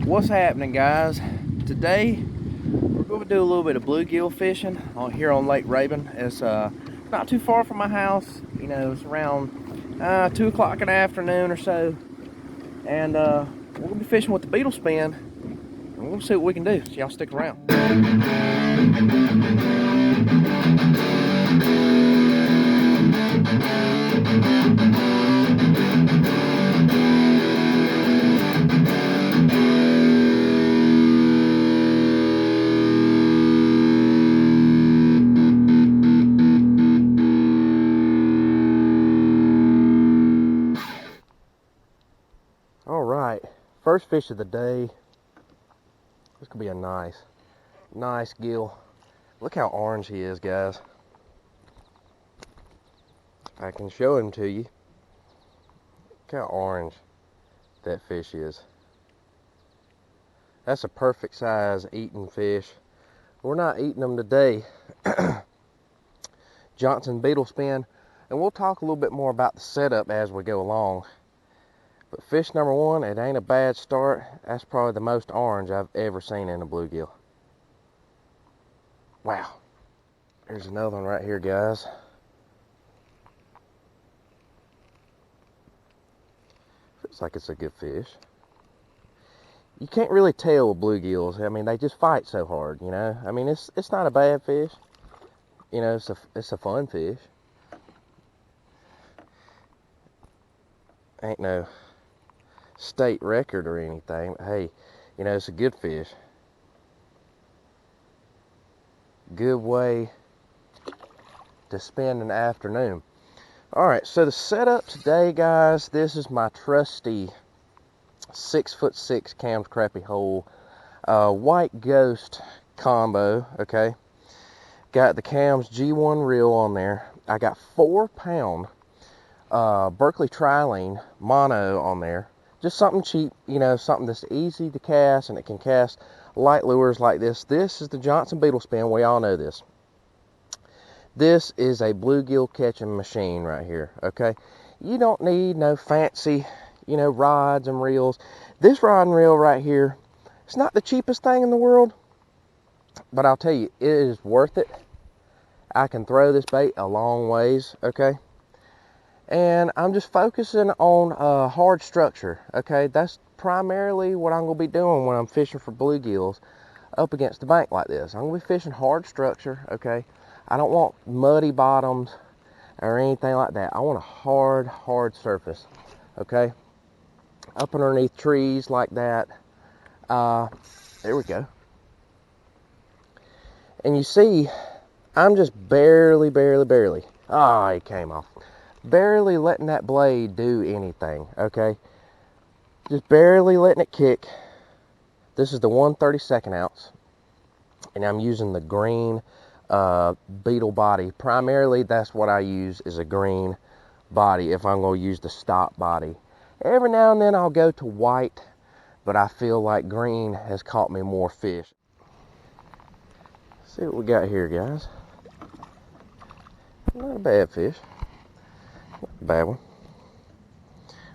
What's happening, guys? Today we're going to do a little bit of bluegill fishing here on Lake Rabon. It's not too far from my house. You know, it's around 2 o'clock in the afternoon or so, and we're going to be fishing with the Beetle spin, and we're going to see what we can do. So y'all stick around. All right, first fish of the day. This could be a nice gill. Look how orange he is, guys. I can show him to you. Look how orange that fish is. That's a perfect size eating fish. We're not eating them today. Johnson Beetle spin, and we'll talk a little bit more about the setup as we go along. But fish number one, it ain't a bad start. That's probably the most orange I've ever seen in a bluegill. Wow. There's another one right here, guys. Looks like it's a good fish. You can't really tell with bluegills. I mean, they just fight so hard, you know. I mean, it's not a bad fish. You know, it's a fun fish. Ain't no state record or anything, but hey, you know, it's a good fish. Good way to spend an afternoon. All right, so the setup today, guys, this is my trusty 6'6" Cam's Crappie Hole white ghost combo. Okay, got the Cam's G1 reel on there. I got 4-pound Berkeley Trilene mono on there. Just something cheap, you know, something that's easy to cast, and it can cast light lures like this. This is the Johnson Beetle spin. We all know this. This is a bluegill catching machine right here, okay? You don't need no fancy, you know, rods and reels. This rod and reel right here, it's not the cheapest thing in the world, but I'll tell you, it is worth it. I can throw this bait a long ways, okay? And I'm just focusing on hard structure, okay? That's primarily what I'm going to be doing when I'm fishing for bluegills up against the bank like this. I'm going to be fishing hard structure, okay? I don't want muddy bottoms or anything like that. I want a hard surface, okay? Up underneath trees like that. There we go. And you see, I'm just barely. Oh, he came off. Barely letting that blade do anything, okay? Just barely letting it kick. This is the 1/32 ounce, and I'm using the green Beetle body. Primarily, that's what I use, is a green body if I'm going to use the stop body. Every now and then I'll go to white, but I feel like green has caught me more fish. Let's see what we got here, guys. Not a bad fish. Bad one.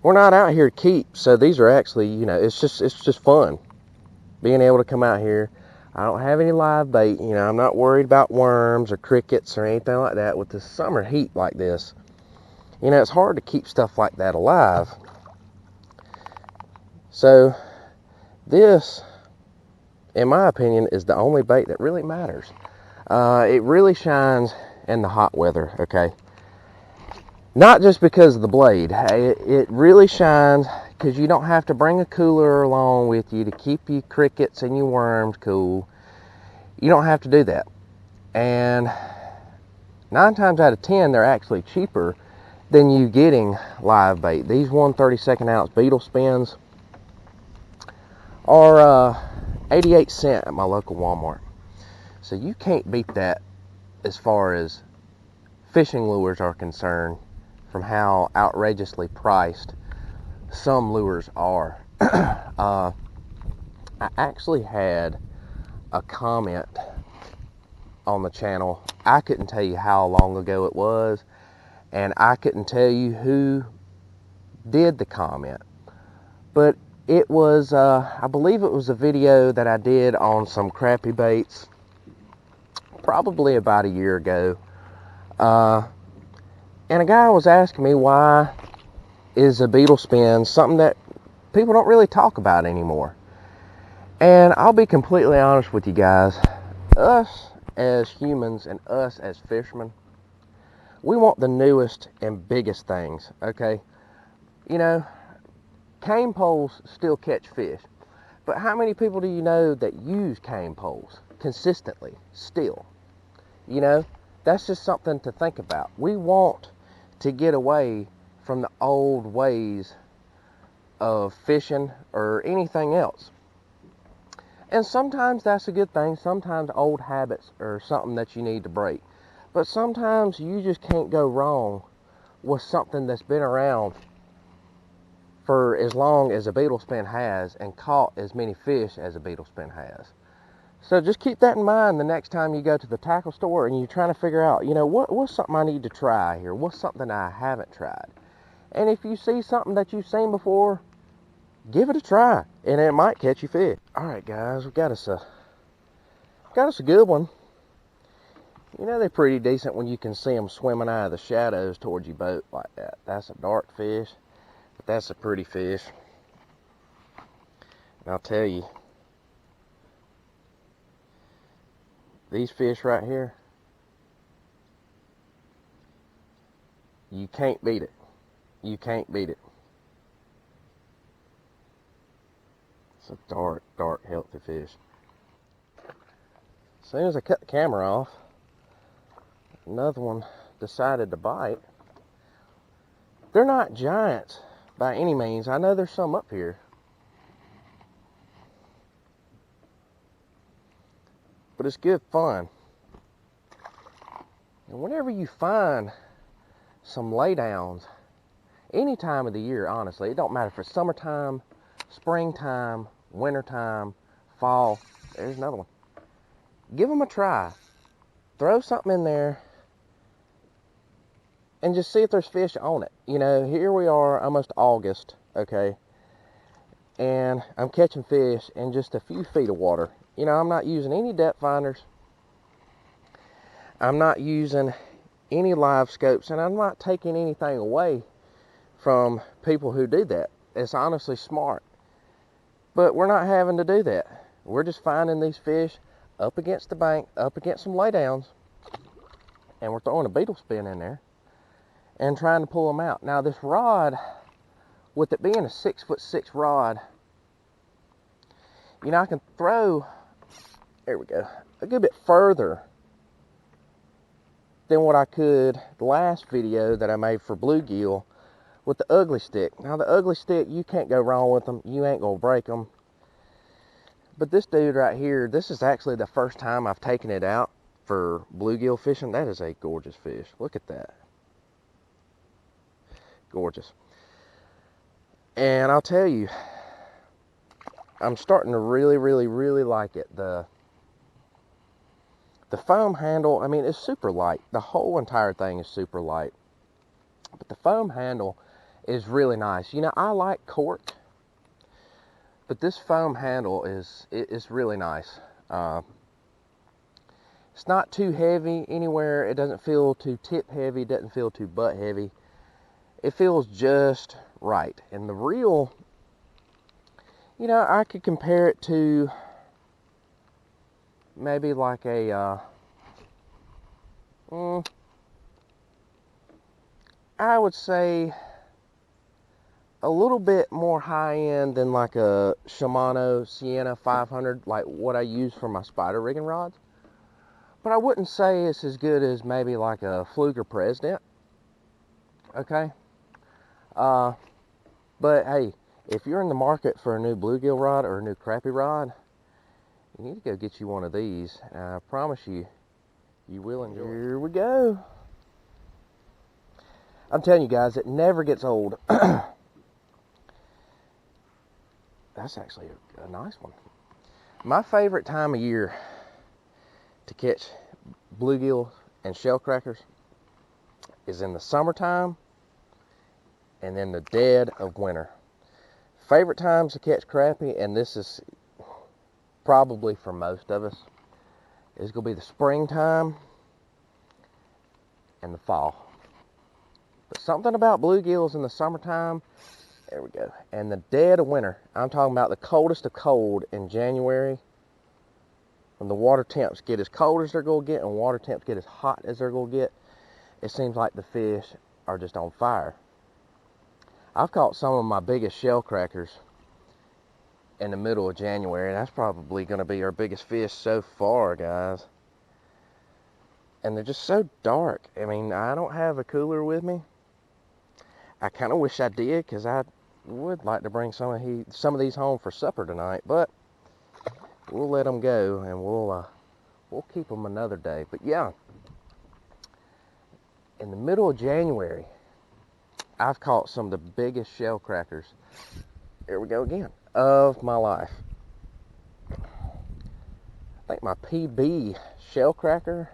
We're not out here to keep, so these are actually, you know, it's just fun being able to come out here. I don't have any live bait, you know. I'm not worried about worms or crickets or anything like that with the summer heat like this. You know, it's hard to keep stuff like that alive. So this, in my opinion, is the only bait that really matters. It really shines in the hot weather, okay? Not just because of the blade. It really shines because you don't have to bring a cooler along with you to keep your crickets and your worms cool. You don't have to do that. And 9 times out of 10, they're actually cheaper than you getting live bait. These 1/32 ounce Beetle spins are 88 cents at my local Walmart. So you can't beat that as far as fishing lures are concerned, from how outrageously priced some lures are. I actually had a comment on the channel. I couldn't tell you how long ago it was, and I couldn't tell you who did the comment, but It was, I believe it was a video that I did on some crappie baits probably about a year ago. And a guy was asking me, why is a beetle spin something that people don't really talk about anymore? And I'll be completely honest with you guys. Us as humans and us as fishermen, we want the newest and biggest things, okay? You know, cane poles still catch fish. But how many people do you know that use cane poles consistently still? You know, that's just something to think about. We want to get away from the old ways of fishing or anything else. And sometimes that's a good thing. Sometimes old habits are something that you need to break. But sometimes you just can't go wrong with something that's been around for as long as a beetle spin has and caught as many fish as a beetle spin has. So just keep that in mind the next time you go to the tackle store and you're trying to figure out, you know, what's something I need to try here? What's something I haven't tried? And if you see something that you've seen before, give it a try, and it might catch you fish. All right, guys, we got us a good one. You know, they're pretty decent when you can see them swimming out of the shadows towards your boat like that. That's a dark fish, but that's a pretty fish. And I'll tell you, these fish right here, you can't beat it. You can't beat it. It's a dark, dark, healthy fish. As soon as I cut the camera off, another one decided to bite. They're not giants by any means. I know there's some up here. But it's good fun. And whenever you find some laydowns, any time of the year, honestly, it don't matter if it's summertime, springtime, wintertime, fall, there's another one. Give them a try. Throw something in there and just see if there's fish on it. You know, here we are, almost August, okay? And I'm catching fish in just a few feet of water. You know, I'm not using any depth finders. I'm not using any live scopes, and I'm not taking anything away from people who do that. It's honestly smart. But we're not having to do that. We're just finding these fish up against the bank, up against some laydowns, and we're throwing a beetle spin in there and trying to pull them out. Now this rod, with it being a 6'6" rod, you know, I can throw, there we go, a good bit further than what I could the last video that I made for bluegill with the ugly stick. Now the ugly stick, you can't go wrong with them. You ain't gonna break them. But this dude right here, this is actually the first time I've taken it out for bluegill fishing. That is a gorgeous fish. Look at that. Gorgeous. And I'll tell you, I'm starting to really, really, really like it. The foam handle, I mean, it's super light. The whole entire thing is super light. But the foam handle is really nice. You know, I like cork, but this foam handle is really nice. It's not too heavy anywhere. It doesn't feel too tip heavy. It doesn't feel too butt heavy. It feels just right. And the reel, you know, I could compare it to maybe like a, I would say a little bit more high end than like a Shimano Sienna 500, like what I use for my spider rigging rods. But I wouldn't say it's as good as maybe like a Fluger President. Okay. But hey, if you're in the market for a new bluegill rod or a new crappie rod, you need to go get you one of these. I promise you, you will enjoy it. Here we go. I'm telling you guys, it never gets old. That's actually a nice one. My favorite time of year to catch bluegill and shell crackers is in the summertime and then the dead of winter. favorite times to catch crappie, and this is probably for most of us, is going to be the springtime and the fall. But something about bluegills in the summertime, there we go, and the dead of winter. I'm talking about the coldest of cold in January, when the water temps get as cold as they're going to get and water temps get as hot as they're going to get. It seems like the fish are just on fire. I've caught some of my biggest shell crackers in the middle of January, and that's probably going to be our biggest fish so far, guys. And they're just so dark. I mean, I don't have a cooler with me. I kind of wish I did, because I would like to bring some of these home for supper tonight, but we'll let them go, and we'll keep them another day. But yeah, in the middle of January, I've caught some of the biggest shell crackers, here we go again, of my life. I think my PB shell cracker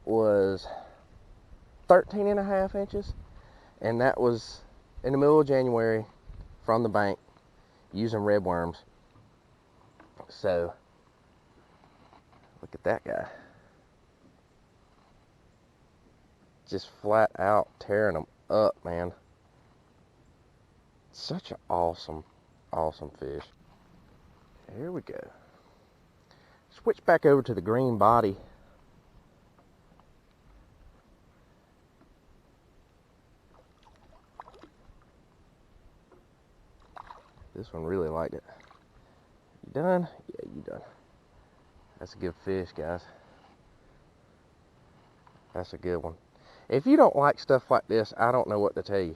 was 13.5 inches, and that was in the middle of January from the bank using red worms. So look at that guy, just flat out tearing them up, man. Such an awesome fish. Here we go. Switch back over to the green body. This one really liked it. You done? Yeah, you done. That's a good fish, guys. That's a good one. If you don't like stuff like this, I don't know what to tell you.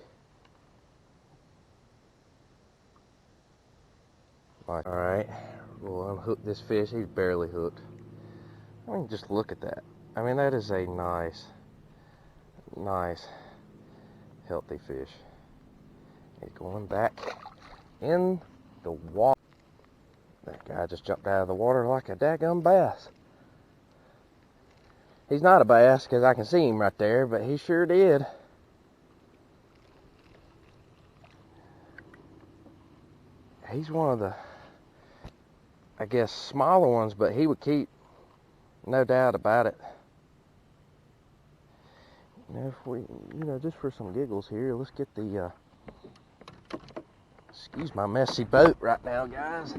Alright, we'll unhook this fish. He's barely hooked. I mean, just look at that. I mean, that is a nice, healthy fish. He's going back in the water. That guy just jumped out of the water like a daggum bass. He's not a bass, because I can see him right there, but he sure did. He's one of the, I guess, smaller ones, but he would keep, no doubt about it. If we, just for some giggles here, let's get the, excuse my messy boat right now, guys.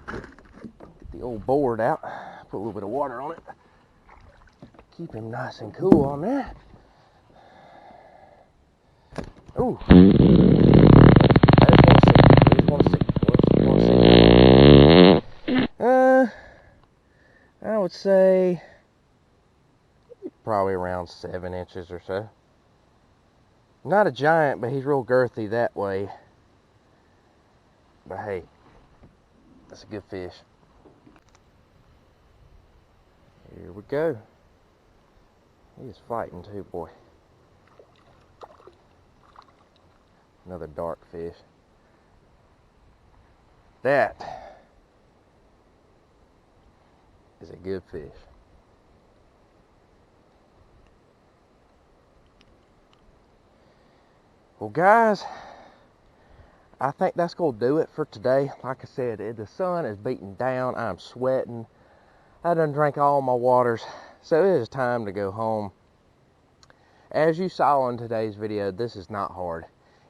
Get the old board out, put a little bit of water on it. Keep him nice and cool on there. Ooh. I would say probably around 7 inches or so. Not a giant, but he's real girthy that way. But hey, that's a good fish. Here we go. He is fighting too, boy. Another dark fish. That is a good fish. Well, guys, I think that's going to do it for today. Like I said, the sun is beating down. I'm sweating. I done drank all my waters, so it is time to go home. As you saw in today's video, this is not hard.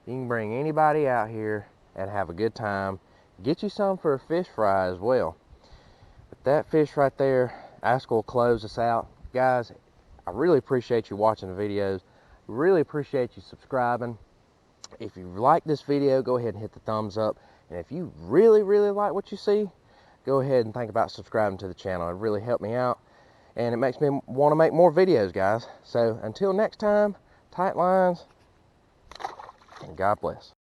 You can bring anybody out here and have a good time. Get you some for a fish fry as well. But that fish right there, that's going to close us out. Guys, I really appreciate you watching the videos. Really appreciate you subscribing. If you like this video, go ahead and hit the thumbs up. And if you really like what you see, go ahead and think about subscribing to the channel. It really helped me out, and it makes me want to make more videos, guys. So until next time, tight lines, and God bless.